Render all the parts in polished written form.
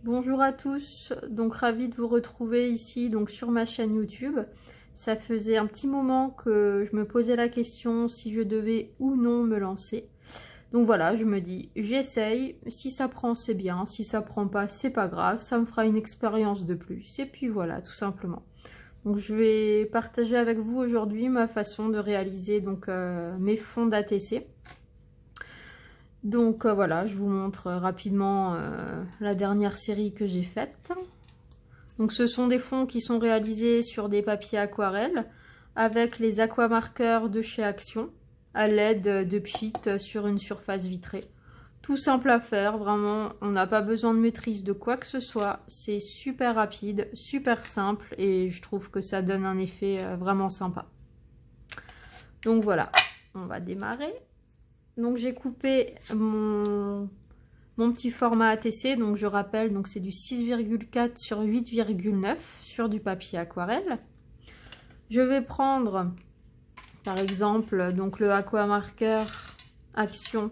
Bonjour à tous, donc ravie de vous retrouver ici donc sur ma chaîne YouTube. Ça faisait un petit moment que je me posais la question si je devais ou non me lancer. Donc voilà, je me dis j'essaye, si ça prend c'est bien, si ça prend pas c'est pas grave, ça me fera une expérience de plus. Et puis voilà, tout simplement. Donc je vais partager avec vous aujourd'hui ma façon de réaliser donc mes fonds d'ATC. Donc voilà, je vous montre rapidement la dernière série que j'ai faite. Donc ce sont des fonds qui sont réalisés sur des papiers aquarelles avec les aquamarqueurs de chez Action à l'aide de pchit sur une surface vitrée. Tout simple à faire, vraiment, on n'a pas besoin de maîtrise de quoi que ce soit. C'est super rapide, super simple et je trouve que ça donne un effet vraiment sympa. Donc voilà, on va démarrer. Donc j'ai coupé mon petit format ATC, donc je rappelle, donc c'est du 6,4 sur 8,9 sur du papier aquarelle. Je vais prendre par exemple donc le aquamarqueur Action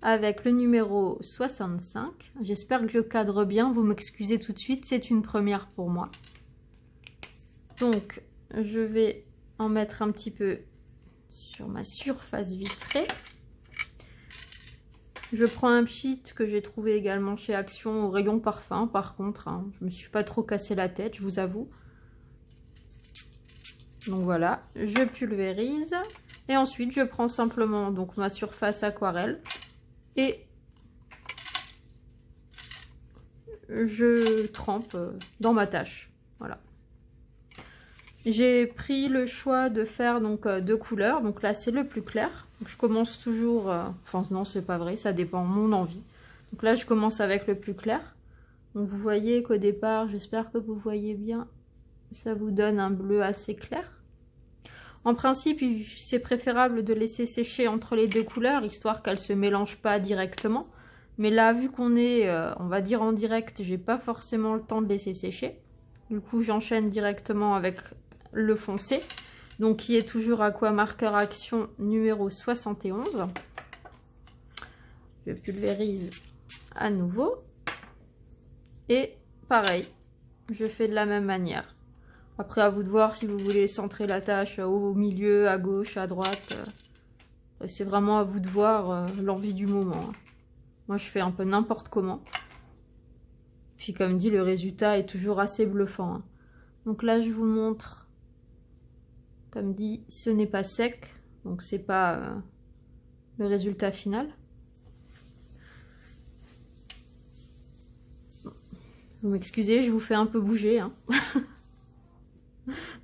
avec le numéro 65. J'espère que je cadre bien, vous m'excusez tout de suite, c'est une première pour moi. Donc je vais en mettre un petit peu sur ma surface vitrée. Je prends un pchit que j'ai trouvé également chez Action au rayon parfum, par contre, hein, je me suis pas trop cassé la tête, je vous avoue. Donc voilà, je pulvérise et ensuite je prends simplement donc ma surface aquarelle et je trempe dans ma tâche. Voilà. J'ai pris le choix de faire donc deux couleurs. Donc là c'est le plus clair. Donc, je commence toujours, enfin non c'est pas vrai, ça dépend de mon envie. Donc là je commence avec le plus clair. Donc vous voyez qu'au départ, j'espère que vous voyez bien, ça vous donne un bleu assez clair. En principe c'est préférable de laisser sécher entre les deux couleurs, histoire qu'elles se mélangent pas directement. Mais là vu qu'on est, on va dire en direct, j'ai pas forcément le temps de laisser sécher. Du coup j'enchaîne directement avec le foncé, donc qui est toujours aquamarqueur Action numéro 71. Je pulvérise à nouveau et pareil, je fais de la même manière. Après à vous de voir si vous voulez centrer la tâche au milieu, à gauche, à droite. C'est vraiment à vous de voir l'envie du moment. Moi je fais un peu n'importe comment. Puis comme dit, le résultat est toujours assez bluffant. Donc là je vous montre. Comme dit, ce n'est pas sec, donc c'est pas le résultat final. Vous m'excusez, je vous fais un peu bouger. Hein.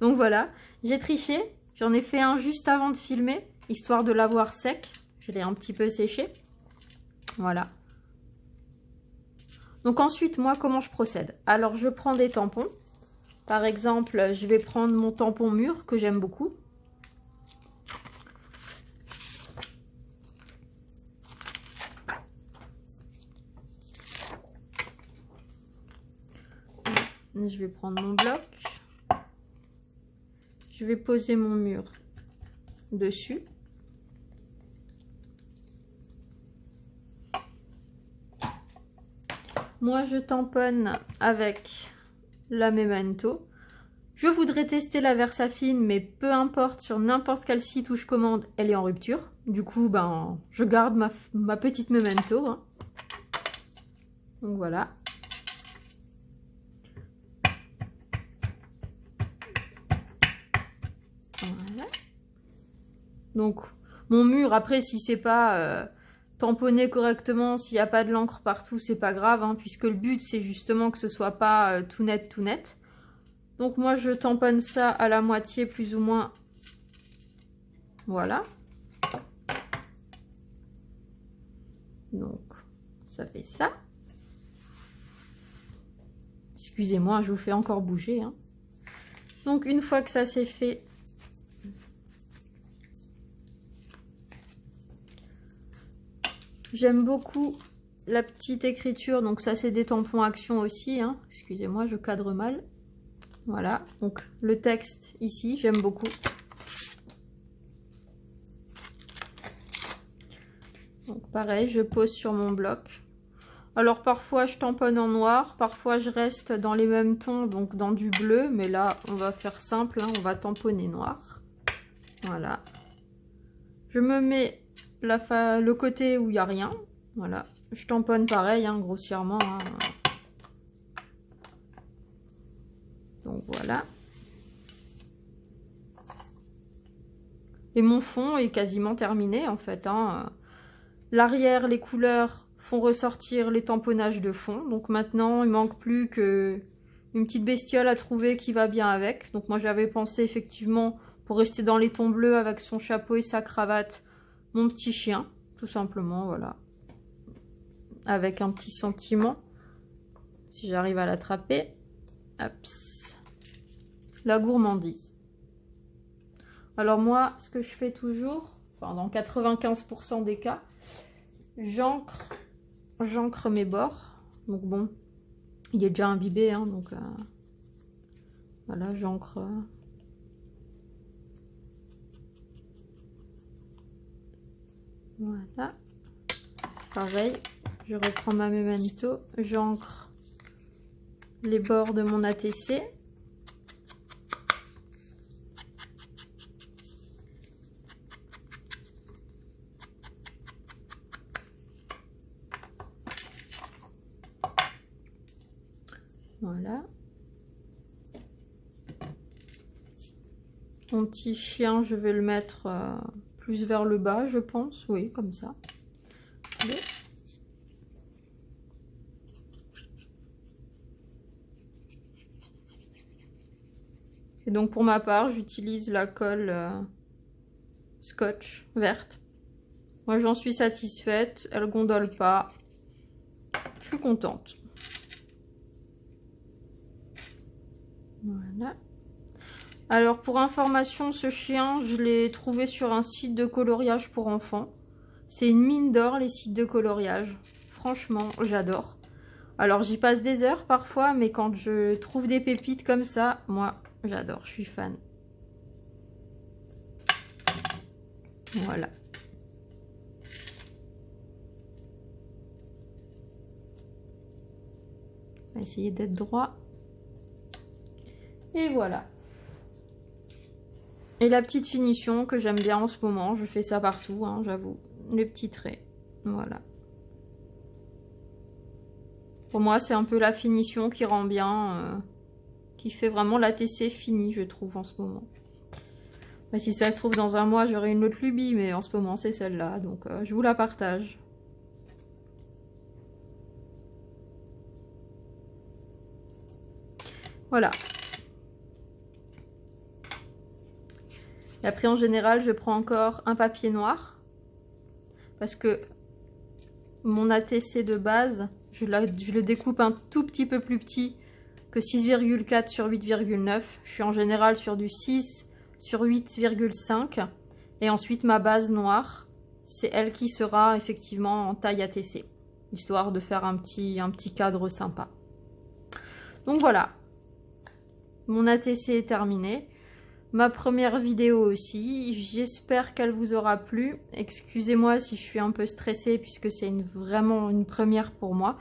Donc voilà, j'ai triché. J'en ai fait un juste avant de filmer, histoire de l'avoir sec. Je l'ai un petit peu séché. Voilà. Donc ensuite, moi, comment je procède? Alors, je prends des tampons. Par exemple, je vais prendre mon tampon mûr, que j'aime beaucoup. Je vais prendre mon bloc. Je vais poser mon mur dessus. Moi, je tamponne avec la Memento. Je voudrais tester la Versafine, mais peu importe, sur n'importe quel site où je commande, elle est en rupture. Du coup, ben, je garde ma petite Memento. Hein. Donc voilà. Voilà. Donc, mon mur, après, si c'est pas tamponné correctement, s'il n'y a pas de l'encre partout, c'est pas grave, hein, puisque le but, c'est justement que ce soit pas tout net, tout net. Donc moi je tamponne ça à la moitié plus ou moins. Voilà. Donc ça fait ça. Excusez-moi, je vous fais encore bouger. Hein. Donc une fois que ça c'est fait, j'aime beaucoup la petite écriture. Donc ça c'est des tampons Action aussi. Hein. Excusez-moi, je cadre mal. Voilà, donc le texte ici, j'aime beaucoup. Donc pareil, je pose sur mon bloc. Alors parfois je tamponne en noir, parfois je reste dans les mêmes tons, donc dans du bleu, mais là on va faire simple, hein, on va tamponner noir. Voilà. Je me mets le côté où il n'y a rien, voilà. Je tamponne pareil, hein, grossièrement. Hein. Donc voilà. Et mon fond est quasiment terminé en fait. Hein. L'arrière, les couleurs font ressortir les tamponnages de fond. Donc maintenant, il manque plus que une petite bestiole à trouver qui va bien avec. Donc moi j'avais pensé effectivement, pour rester dans les tons bleus avec son chapeau et sa cravate, mon petit chien, tout simplement, voilà. Avec un petit sentiment, si j'arrive à l'attraper. Hop. La gourmandise. Alors moi, ce que je fais toujours, enfin dans 95% des cas, j'encre mes bords. Donc bon, il est déjà imbibé, hein, donc voilà, j'encre. Voilà. Pareil, je reprends ma Memento, j'encre les bords de mon ATC. Voilà. Mon petit chien, je vais le mettre plus vers le bas, je pense. Oui, comme ça. Allez. Et donc pour ma part, j'utilise la colle scotch verte. Moi, j'en suis satisfaite. Elle gondole pas. Je suis contente. Voilà. Alors pour information, ce chien, je l'ai trouvé sur un site de coloriage pour enfants. C'est une mine d'or, les sites de coloriage. Franchement, j'adore. Alors j'y passe des heures parfois, mais quand je trouve des pépites comme ça, moi, j'adore, je suis fan. Voilà. On va essayer d'être droit. Et voilà. Et la petite finition que j'aime bien en ce moment, je fais ça partout, hein, j'avoue. Les petits traits, voilà. Pour moi, c'est un peu la finition qui rend bien, qui fait vraiment l'ATC fini, je trouve, en ce moment. Mais si ça se trouve, dans un mois, j'aurai une autre lubie, mais en ce moment, c'est celle-là, donc je vous la partage. Voilà. Et après, en général, je prends encore un papier noir. Parce que mon ATC de base, je le découpe un tout petit peu plus petit que 6,4 sur 8,9. Je suis en général sur du 6 sur 8,5. Et ensuite, ma base noire, c'est elle qui sera effectivement en taille ATC. Histoire de faire un petit cadre sympa. Donc voilà. Mon ATC est terminé. Ma première vidéo aussi, j'espère qu'elle vous aura plu. Excusez-moi si je suis un peu stressée puisque c'est vraiment une première pour moi.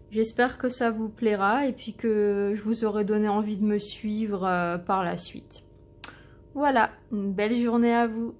J'espère que ça vous plaira et puis que je vous aurai donné envie de me suivre par la suite. Voilà, une belle journée à vous.